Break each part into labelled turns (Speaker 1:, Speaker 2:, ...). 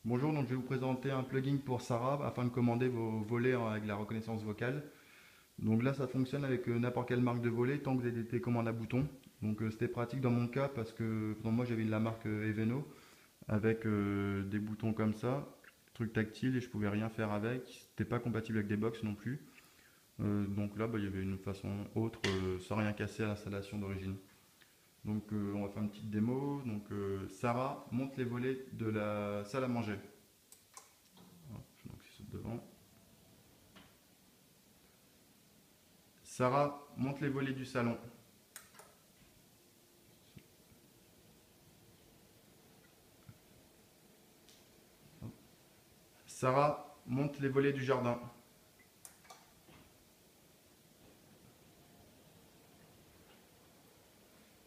Speaker 1: Bonjour, donc je vais vous présenter un plugin pour Sarah afin de commander vos volets avec la reconnaissance vocale. Donc là, ça fonctionne avec n'importe quelle marque de volet tant que vous avez des télécommandes à boutons. Donc c'était pratique dans mon cas parce que moi j'avais la marque Eveno avec des boutons comme ça, truc tactile et je pouvais rien faire avec. C'était pas compatible avec des box non plus. Donc là, il y avait une façon autre sans rien casser à l'installation d'origine. Donc on va faire une petite démo. Donc Sarah monte les volets de la salle à manger. Donc c'est devant. Sarah monte les volets du salon. Sarah monte les volets du jardin.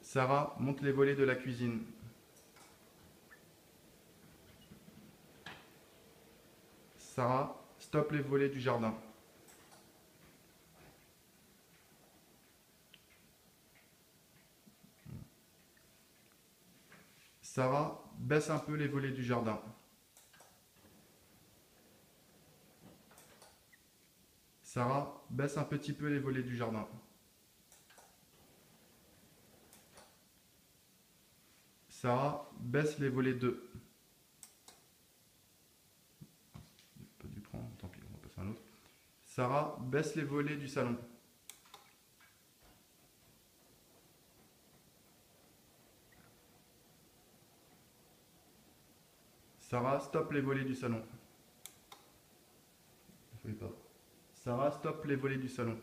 Speaker 1: Sarah monte les volets de la cuisine. Sarah stoppe les volets du jardin. Sarah baisse un peu les volets du jardin. Sarah baisse un petit peu les volets du jardin. Sarah baisse les volets de... Pas dû prendre, tant pis, on va passer à un autre. Sarah baisse les volets du salon. Sarah stoppe les volets du salon. Sarah stoppe les volets du salon.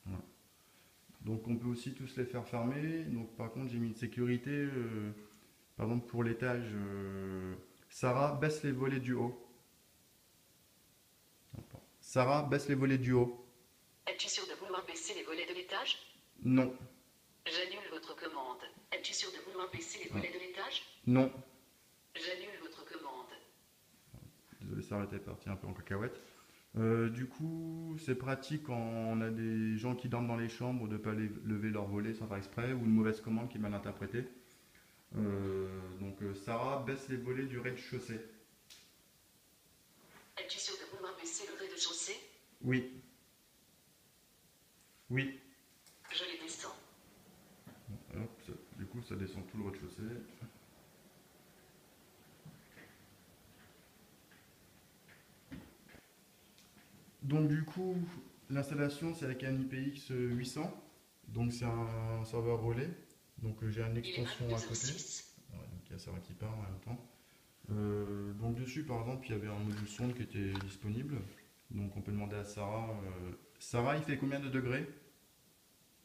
Speaker 1: Voilà. Donc on peut aussi tous les faire fermer. Donc par contre j'ai mis une sécurité. Par exemple pour l'étage, Sarah baisse les volets du haut. Sarah baisse les volets du haut.
Speaker 2: Es-tu sûr de vouloir baisser les volets de l'étage?
Speaker 1: Non.
Speaker 2: J'annule votre commande. Es-tu sûr de vouloir baisser les volets de l'étage?
Speaker 1: Non.
Speaker 2: J'annule votre commande.
Speaker 1: Désolé, Sarah était partie un peu en cacahuète. Du coup, c'est pratique quand on a des gens qui dorment dans les chambres de ne pas lever leur volet sans faire exprès ou une mauvaise commande qui est mal interprétée. Sarah baisse les volets du rez-de-chaussée.
Speaker 2: Es-tu sûr de vouloir baisser le rez-de-chaussée?
Speaker 1: Oui. Oui.
Speaker 2: Je les descends.
Speaker 1: Hop, du coup, ça descend tout le rez-de-chaussée. Donc du coup, l'installation c'est avec un IPX 800. Donc c'est un serveur relais. Donc j'ai une
Speaker 2: Il est
Speaker 1: extension à côté.
Speaker 2: 22h06.
Speaker 1: Ouais, donc il y a Sarah qui part en même temps. Donc dessus par exemple il y avait un module sonde qui était disponible. Donc on peut demander à Sarah. Sarah, il fait combien de degrés?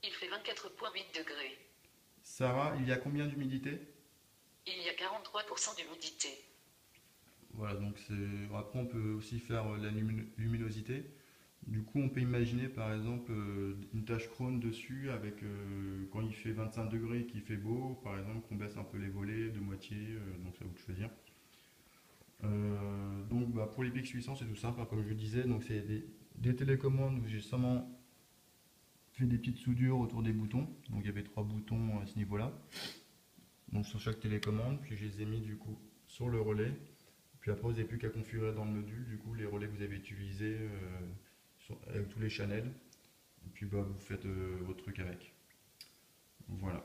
Speaker 2: Il fait 24,8 degrés.
Speaker 1: Sarah, il y a combien d'humidité?
Speaker 2: Il y a 43% d'humidité.
Speaker 1: Voilà, donc c'est. Après on peut aussi faire la luminosité. Du coup on peut imaginer par exemple une tache Chrome dessus avec quand il fait 25 degrés qu'il fait beau, par exemple qu'on baisse un peu les volets de moitié, donc c'est à vous de choisir. Pour les PX 800 c'est tout simple, hein, comme je le disais, donc c'est des télécommandes où j'ai seulement fait des petites soudures autour des boutons, donc il y avait trois boutons à ce niveau-là, donc sur chaque télécommande, puis je les ai mis du coup sur le relais, puis après vous n'avez plus qu'à configurer dans le module du coup les relais que vous avez utilisés avec tous les channels, et puis vous faites votre truc avec. Voilà.